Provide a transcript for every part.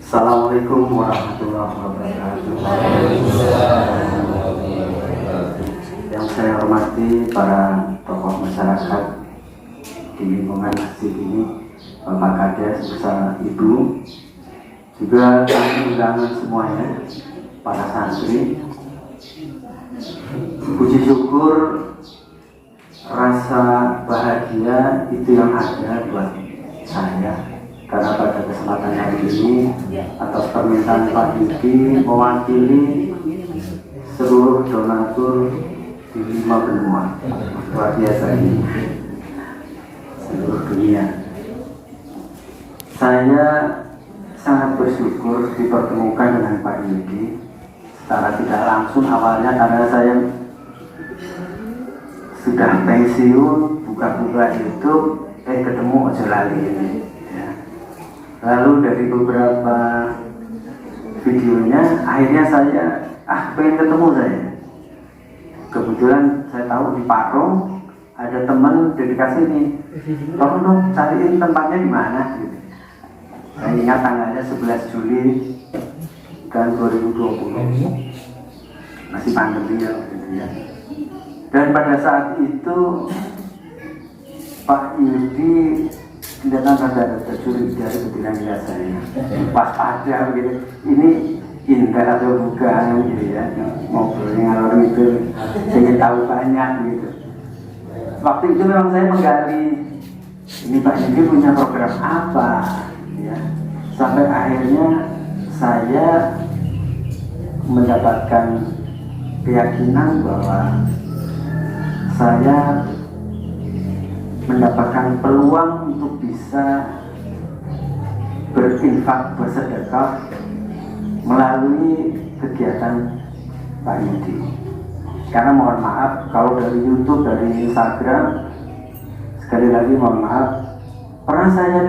Assalamualaikum warahmatullahi wabarakatuh. Yang saya hormati para tokoh masyarakat di lingkungan masjid ini, Bapak Kades bersama Ibu, juga kami undangan semuanya, para santri. Puji syukur, rasa bahagia itu yang ada buat saya, karena pada kesempatan hari ini atas permintaan Pak Yudi mewakili seluruh donatur di 5 benua, luar biasa ini, seluruh dunia. Saya sangat bersyukur dipertemukan dengan Pak Yudi secara tidak langsung awalnya, karena saya sudah pensiun, buka-buka YouTube, ketemu Ojo Lali ini. Lalu dari beberapa videonya, akhirnya saya pengen ketemu saya. Kebetulan saya tahu di Parung ada teman dedikasi ini, tolong dong cariin tempatnya di mana. Gitu. Saya ingat tanggalnya 11 Juli tahun 2020, masih pandemi ya, gitu ya. Dan pada saat itu Pak Yudi kelihatan rada curiga ketika melihat saya, pas ada begitu, ini indah atau bukan gitu ya, ngobrolnya ngalor itu, ingin tahu banyak gitu. Waktu itu memang saya menggali, ini Pak Yudi punya program apa ya, sampai akhirnya saya mendapatkan keyakinan bahwa saya mendapatkan peluang untuk bisa berinfak, bersedekah melalui kegiatan Pak Yudi. Karena mohon maaf, kalau dari YouTube, dari Instagram, sekali lagi mohon maaf, pernah saya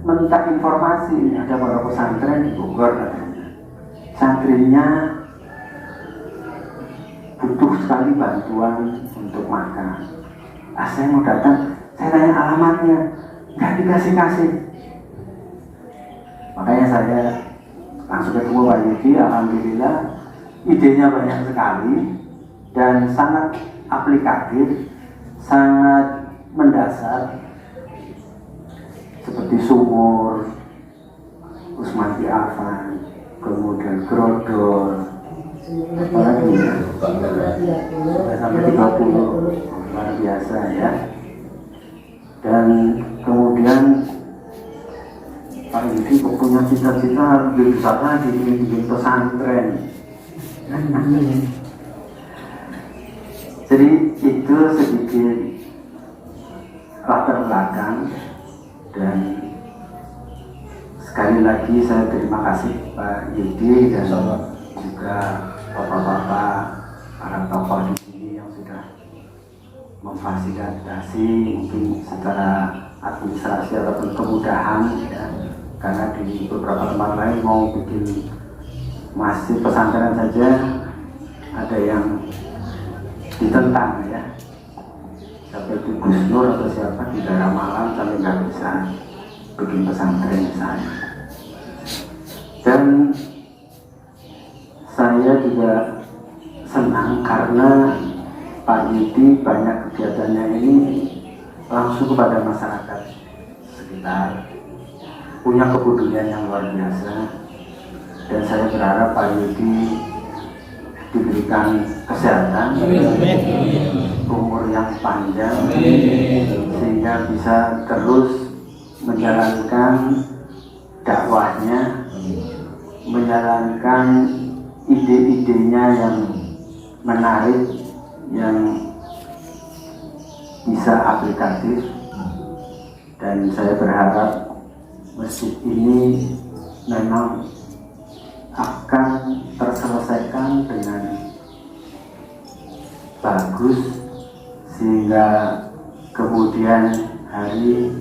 minta informasi, ada beberapa pesantren di Bogor katanya, santrinya butuh sekali bantuan untuk makan. Saya mau datang, saya tanya alamatnya, nggak dikasih-kasih. Makanya saya langsung ketemu Pak Yudi. Alhamdulillah idenya banyak sekali dan sangat aplikatif, sangat mendasar, seperti sumur, Usman Ki Afan, kemudian Grodol, apalagi ya, sampai 30, luar biasa ya. Dan kemudian Pak Yudi punya cita-cita harus lebih besar lagi, bikin pesantren. Jadi itu sedikit latar belakang, dan sekali lagi saya terima kasih Pak Yudi dan juga bapak-bapak, para tokoh di sini yang sudah memfasilitasi mungkin secara administrasi ataupun kemudahan ya, karena di beberapa tempat lain mau bikin masjid pesantren saja ada yang ditentang ya, seperti Gus Nur atau siapa di daerah Malang sampai nggak bisa bikin pesantren misalnya. Dan saya juga senang karena Pak Yudi banyak kegiatannya ini langsung kepada masyarakat sekitar, punya kepedulian yang luar biasa. Dan saya berharap Pak Yudi diberikan kesehatan, umur yang panjang, sehingga bisa terus menjalankan dakwahnya, menjalankan ide-idenya yang menarik, yang bisa aplikatif. Dan saya berharap masjid ini memang akan terselesaikan dengan bagus, sehingga kemudian hari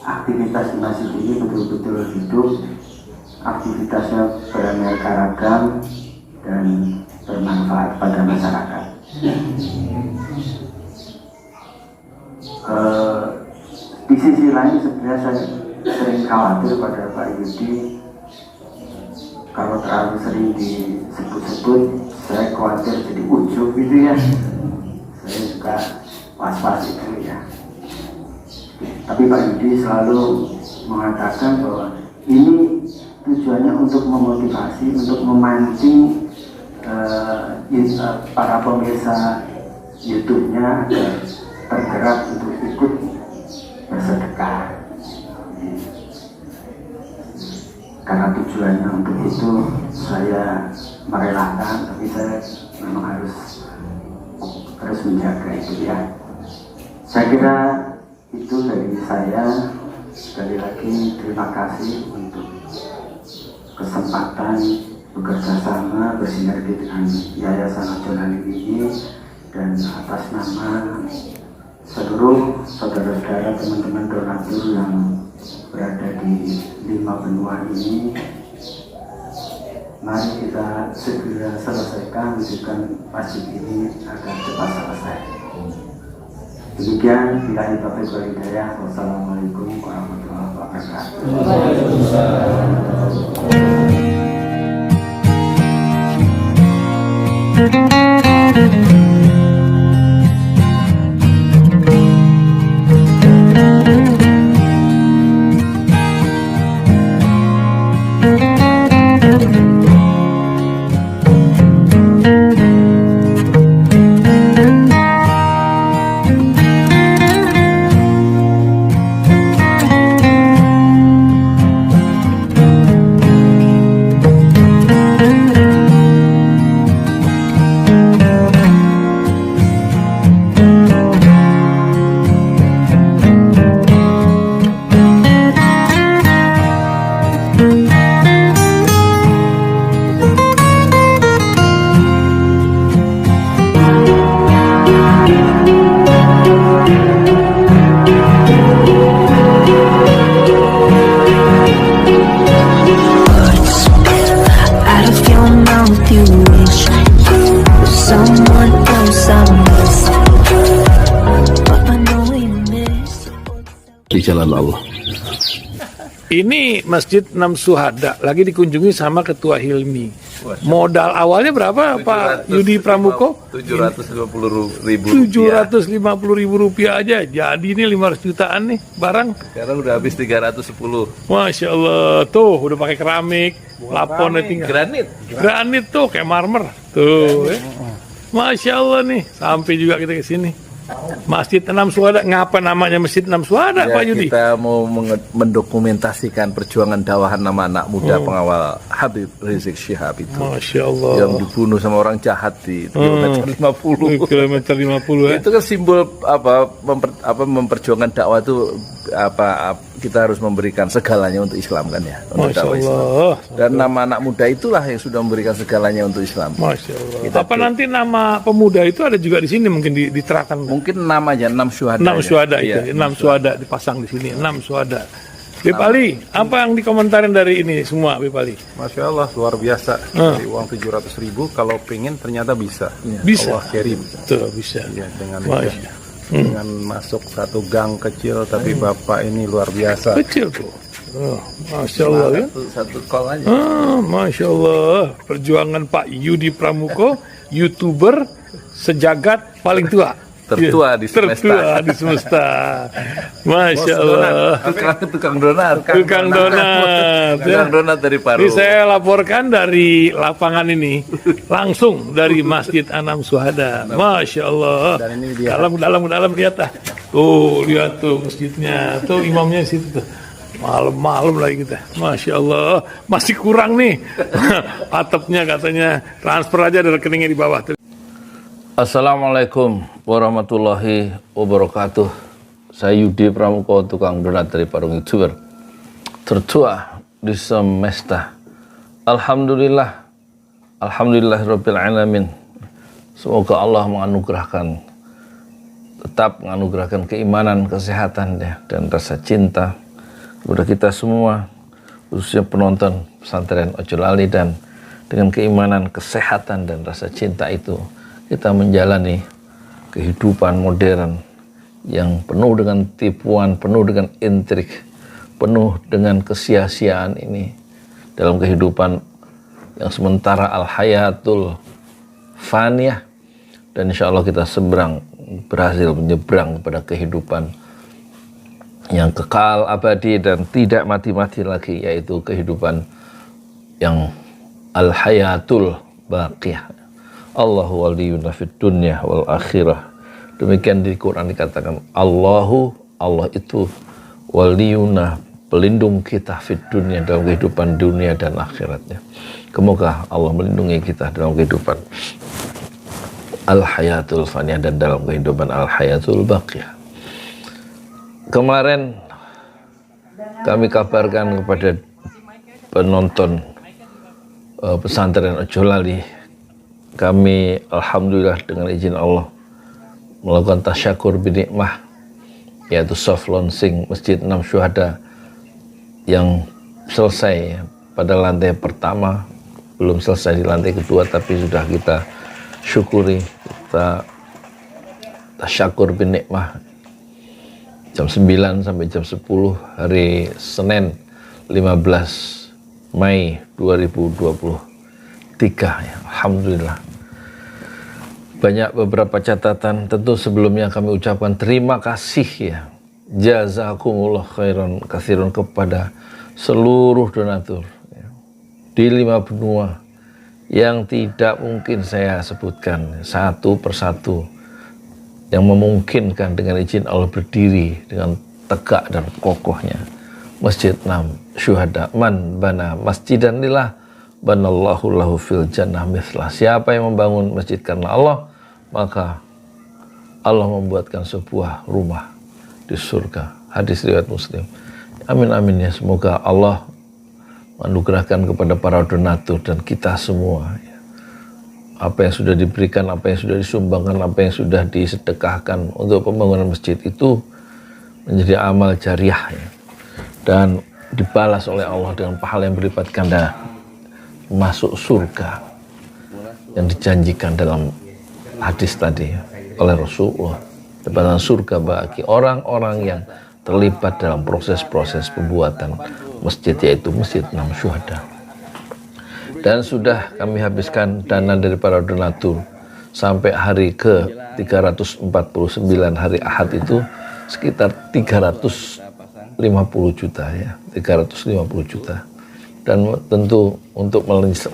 aktivitas di masjid ini betul-betul hidup, aktivitasnya beraneka ragam dan bermanfaat pada masyarakat. Di sisi lain sebenarnya saya sering khawatir pada Pak Yudi kalau terlalu sering disebut-sebut saya khawatir jadi ujub gitu ya. Saya juga was-was itu ya. Tapi Pak Yudi selalu mengatakan bahwa ini tujuannya untuk memotivasi, untuk memancing para pemirsa YouTube-nya agar tergerak untuk ikut bersedekah. Karena tujuannya untuk itu saya merelakan, tapi saya memang harus terus menjaga itu ya. Saya kira itu dari saya. Sekali lagi terima kasih untuk kesempatan bekerja sama bersinergi dengan Yayasan Ojo Lali ini, dan atas nama seluruh saudara-saudara teman-teman donatur yang berada di 5 benua ini, mari kita segera selesaikan wujudkan masjid ini agar cepat selesai. Demikian, billahi taufiq wal hidayah. Wassalamualaikum warahmatullahi wabarakatuh. Di jalan Allah. Ini Masjid Enam Syuhada lagi dikunjungi sama Ketua Hilmi. Modal awalnya berapa Pak Yudi Pramuko? 750.000 rupiah aja. Jadi ini 500 jutaan nih barang. Sekarang udah habis 310. Masya Allah, tuh udah pakai keramik, laponnya tinggal. Granit tuh kayak marmer. Tuh, Masya Allah nih, sampai juga kita ke sini. Masjid Enam Syuhada, ngapa namanya Masjid Enam Syuhada Ya, Pak Yudi? kita mau mendokumentasikan perjuangan dakwah nama anak muda pengawal Habib Rizik Syihab itu. Masya Allah. Yang dibunuh sama orang jahat di kilometer 50. Kilometer 50 ya. Itu kan simbol memperjuangkan dakwah itu kita harus memberikan segalanya untuk Islam kan ya. Untuk Masya dakwah Islam. Allah. Dan nama anak muda itulah yang sudah memberikan segalanya untuk Islam. Masya Allah. Apa nanti nama pemuda itu ada juga di sini mungkin diterapkan? Mungkin namanya 6 Syuhada. 6 Syuhada itu, Iya, 6 Syuhada dipasang di sini, 6 Syuhada. Bip Ali, apa yang dikomentarin dari ini semua, Bip Ali? Masya Allah, luar biasa. Dari uang 700.000, kalau pengen ternyata bisa. Bisa. Allah kirim. Tuh, bisa. Ya, dengan masuk satu gang kecil, tapi Bapak ini luar biasa. Kecil tuh. Masya Allah ya. Satu call aja. Masya Allah. Perjuangan Pak Yudi Pramuko, YouTuber sejagat paling tua. Tertua di semesta. Tertua di semesta. Masya Allah. Tukang donat. Tukang donat. Tukang donat dari Paru. Ini saya laporkan dari lapangan ini, langsung dari Masjid Enam Syuhada. Masya Allah. Dan ini dia. Dalam lihat ah. Tuh lihat tuh masjidnya, tuh imamnya di situ tuh. Malam-malam lagi kita, Masya Allah, masih kurang nih. Atapnya katanya transfer aja dari rekeningnya di bawah. Assalamualaikum warahmatullahi wabarakatuh. Saya Yudi Pramuko, tukang donat dari Parung YouTuber. Tertua di semesta. Alhamdulillah. Alhamdulillahirabbil alamin. Semoga Allah tetap menganugerahkan keimanan, kesehatan dan rasa cinta kepada kita semua, khususnya penonton pesantren Ojo Lali, dan dengan keimanan, kesehatan dan rasa cinta itu kita menjalani kehidupan modern yang penuh dengan tipuan, penuh dengan intrik, penuh dengan kesia-siaan ini dalam kehidupan yang sementara al-hayatul faniyah, dan insya Allah kita berhasil menyeberang kepada kehidupan yang kekal abadi dan tidak mati-mati lagi, yaitu kehidupan yang al-hayatul baqiyah. Allahu waliyuna fid dunya wal akhirah. Demikian di Quran dikatakan Allah itu waliyuna, pelindung kita fid dunya, dalam kehidupan dunia dan akhiratnya. Semoga Allah melindungi kita dalam kehidupan al-hayatul faniyah dan dalam kehidupan al-hayatul baqiyah. Kemarin kami kabarkan kepada penonton pesantren Ojolali, kami alhamdulillah dengan izin Allah melakukan tasyakur binikmah, yaitu soft launching Masjid 6 Syuhada yang selesai pada lantai pertama, belum selesai di lantai kedua, tapi sudah kita syukuri, kita tasyakur binikmah jam 9 sampai jam 10 hari Senin 15 Mei 2023 ya. Alhamdulillah. Banyak beberapa catatan, tentu sebelumnya kami ucapkan terima kasih ya, jazakumullah khairan katsirun kepada seluruh donatur ya, di 5 benua yang tidak mungkin saya sebutkan satu persatu, yang memungkinkan dengan izin Allah berdiri dengan tegak dan kokohnya Masjid 6 Syuhada. Man bana masjidan lillah banallahu lahu fil jannah mithlah. Siapa yang membangun masjid karena Allah, maka Allah membuatkan sebuah rumah di surga. Hadis riwayat Muslim. Amin amin ya, semoga Allah menganugerahkan kepada para donatur dan kita semua ya, apa yang sudah diberikan, apa yang sudah disumbangkan, apa yang sudah disedekahkan untuk pembangunan masjid itu menjadi amal jariah ya, dan dibalas oleh Allah dengan pahala yang berlipat ganda, masuk surga yang dijanjikan dalam hadis tadi oleh Rasulullah, dapatan surga bagi orang-orang yang terlibat dalam proses-proses pembuatan masjid, yaitu Masjid 6 Syuhada. Dan sudah kami habiskan dana dari para donatur sampai hari ke 349 hari Ahad itu sekitar 350 juta ya, 350 juta. Dan tentu untuk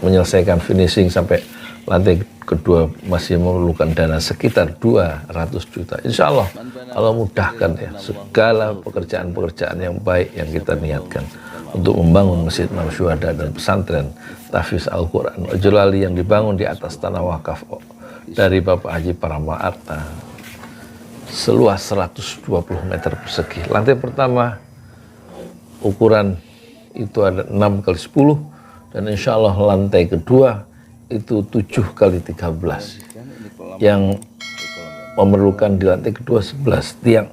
menyelesaikan finishing sampai lantai kedua masih memerlukan dana sekitar 200 juta. Insya Allah Allah mudahkan ya segala pekerjaan-pekerjaan yang baik yang kita niatkan untuk membangun Masjid 6 Syuhada dan pesantren Tahfiz Al-Quran Ojolali yang dibangun di atas tanah wakaf dari Bapak Haji Parama Arta seluas 120 meter persegi. Lantai pertama ukuran itu ada 6 kali 10, dan insya Allah lantai kedua itu 7 kali 13 yang memerlukan di lantai kedua 14 tiang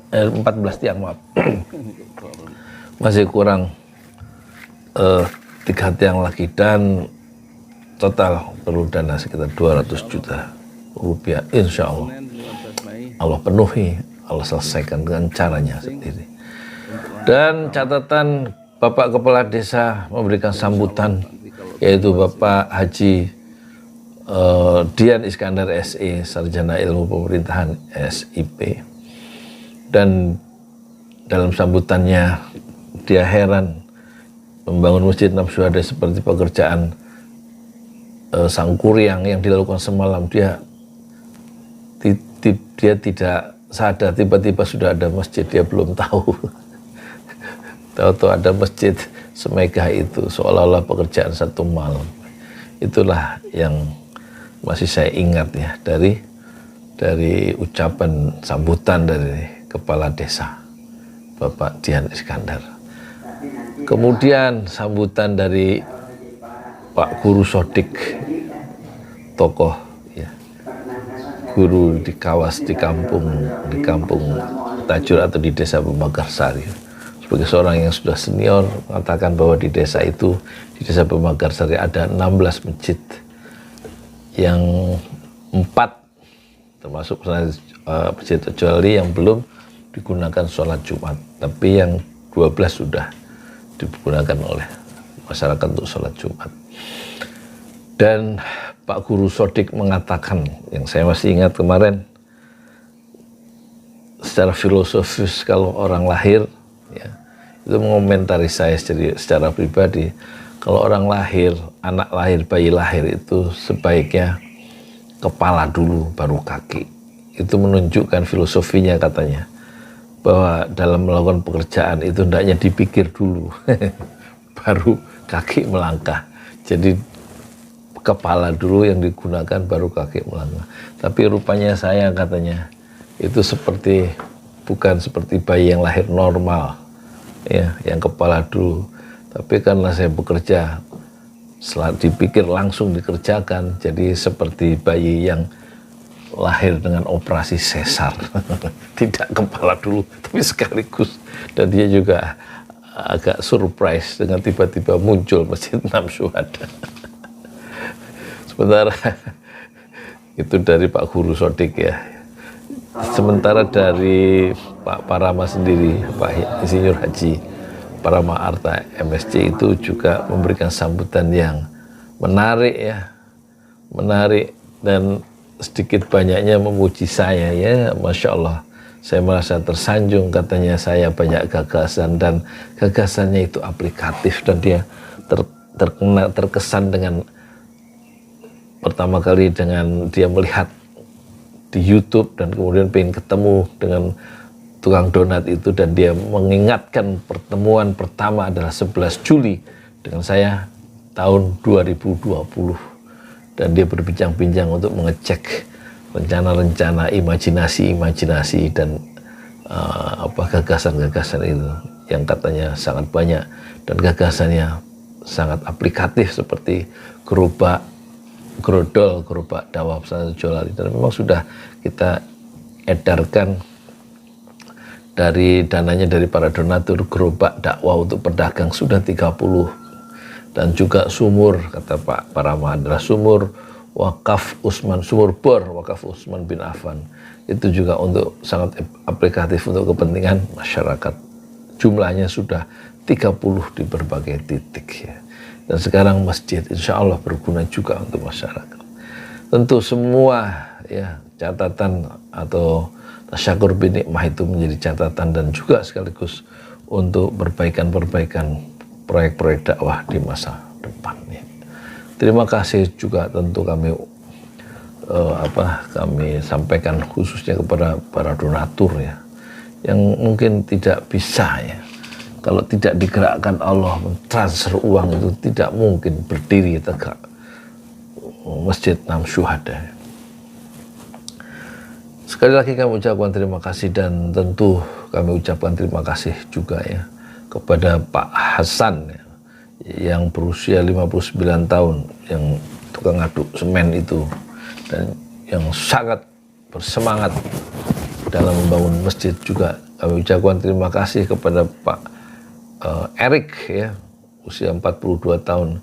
maaf. Masih kurang 3 tiang lagi, dan total perlu dana sekitar 200 juta rupiah. Insya Allah Allah penuhi, Allah selesaikan dengan caranya sendiri. Dan catatan Bapak Kepala Desa memberikan sambutan, yaitu Bapak Haji Dian Iskandar SE, Sarjana Ilmu Pemerintahan SIP. Dan dalam sambutannya dia heran membangun Masjid 6 Syuhada seperti pekerjaan sang kuryang yang dilakukan semalam. Dia tidak sadar tiba-tiba sudah ada masjid, dia belum tahu. Tahu-tahu ada masjid semegah itu, seolah-olah pekerjaan satu malam. Itulah yang masih saya ingat ya dari ucapan sambutan dari Kepala Desa Bapak Dian Iskandar. Kemudian sambutan dari Pak Guru Sodik, tokoh ya, guru di kampung Tajur atau di Desa Pemagarsari. Sebagai seorang yang sudah senior mengatakan bahwa di desa itu, di Desa Pemagarsari ada 16 masjid, yang 4 termasuk Masjid Ojolali yang belum digunakan sholat Jumat, tapi yang 12 sudah digunakan oleh masyarakat untuk sholat Jumat. Dan Pak Guru Sodik mengatakan, yang saya masih ingat kemarin, secara filosofis kalau orang lahir, ya, itu mengomentari saya secara pribadi, kalau orang lahir, anak lahir, bayi lahir itu sebaiknya kepala dulu baru kaki. Itu menunjukkan filosofinya katanya, bahwa dalam melakukan pekerjaan itu hendaknya dipikir dulu baru kaki melangkah. Jadi kepala dulu yang digunakan baru kaki melangkah. Tapi rupanya saya katanya itu bukan seperti bayi yang lahir normal, ya, yang kepala dulu. Tapi karena saya bekerja, setelah dipikir langsung dikerjakan, jadi seperti bayi yang lahir dengan operasi sesar. Tidak kepala dulu, tapi sekaligus. Dan dia juga agak surprise dengan tiba-tiba muncul Masjid 6 Syuhada. Sementara itu dari Pak Guru Sodik, ya. Sementara dari Pak Parama sendiri, Pak Insinyur Haji Parama Arta MSc itu juga memberikan sambutan yang menarik, ya, menarik, dan sedikit banyaknya memuji saya, ya, Masya Allah. Saya merasa tersanjung, katanya saya banyak gagasan dan gagasannya itu aplikatif, dan dia terkesan dengan pertama kali dengan dia melihat di YouTube dan kemudian pengen ketemu dengan tukang donat itu, dan dia mengingatkan pertemuan pertama adalah 11 Juli dengan saya tahun 2020, dan dia berbincang-bincang untuk mengecek rencana-rencana, imajinasi dan gagasan-gagasan itu yang katanya sangat banyak dan gagasannya sangat aplikatif seperti gerobak dakwah pesantren Ojolali, dan memang sudah kita edarkan dari dananya dari para donatur, gerobak dakwah untuk pedagang sudah 30, dan juga sumur, kata Pak Parama, adalah sumur wakaf sumur bor wakaf Utsman bin Affan, itu juga untuk sangat aplikatif untuk kepentingan masyarakat. Jumlahnya sudah 30 di berbagai titik, ya. Dan sekarang masjid insya Allah berguna juga untuk masyarakat. Tentu semua, ya, catatan atau tasyakur bin nikmah itu menjadi catatan dan juga sekaligus untuk perbaikan proyek-proyek dakwah di masa depan, ya. Terima kasih juga tentu kami sampaikan khususnya kepada para donatur, ya, yang mungkin tidak bisa, ya, kalau tidak digerakkan Allah mentransfer uang itu tidak mungkin berdiri tegak Masjid 6 Syuhada. Sekali lagi kami ucapkan terima kasih, dan tentu kami ucapkan terima kasih juga, ya, kepada Pak Hasan, ya, yang berusia 59 tahun, yang tukang aduk semen itu, dan yang sangat bersemangat dalam membangun masjid juga. Kami ucapkan terima kasih kepada Pak Erik, ya, usia 42 tahun,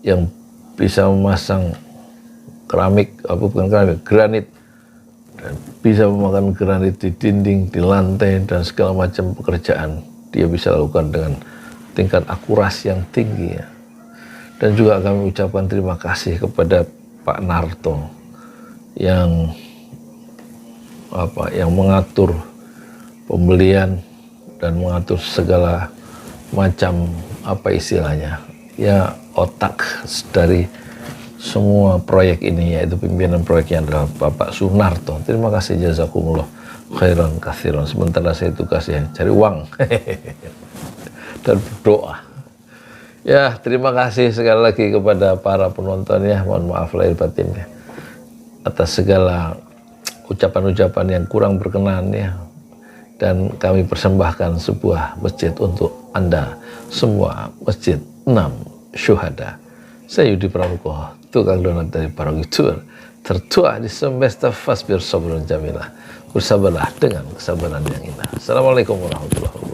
yang bisa memasang granit, dan bisa memakan granit di dinding, di lantai, dan segala macam pekerjaan dia bisa lakukan dengan tingkat akurasi yang tinggi, ya. Dan juga kami ucapkan terima kasih kepada Pak Narto yang mengatur pembelian dan mengatur segala macam otak dari semua proyek ini, yaitu pimpinan proyeknya adalah Bapak Sunarto. Terima kasih, jazakumullah khairan katsiran. Sementara saya tugasnya cari uang dan berdoa. Ya, terima kasih sekali lagi kepada para penonton, ya. Mohon maaf lahir batin, ya, atas segala ucapan-ucapan yang kurang berkenan, ya. Dan kami persembahkan sebuah masjid untuk Anda semua, Masjid 6 Syuhada. Saya Yudi Pramuko, tukang donat dari Paragitur, tertua di semesta Fasbir Sabrun Jamilah. Bersabarlah dengan kesabaran yang indah. Assalamualaikum warahmatullahi wabarakatuh.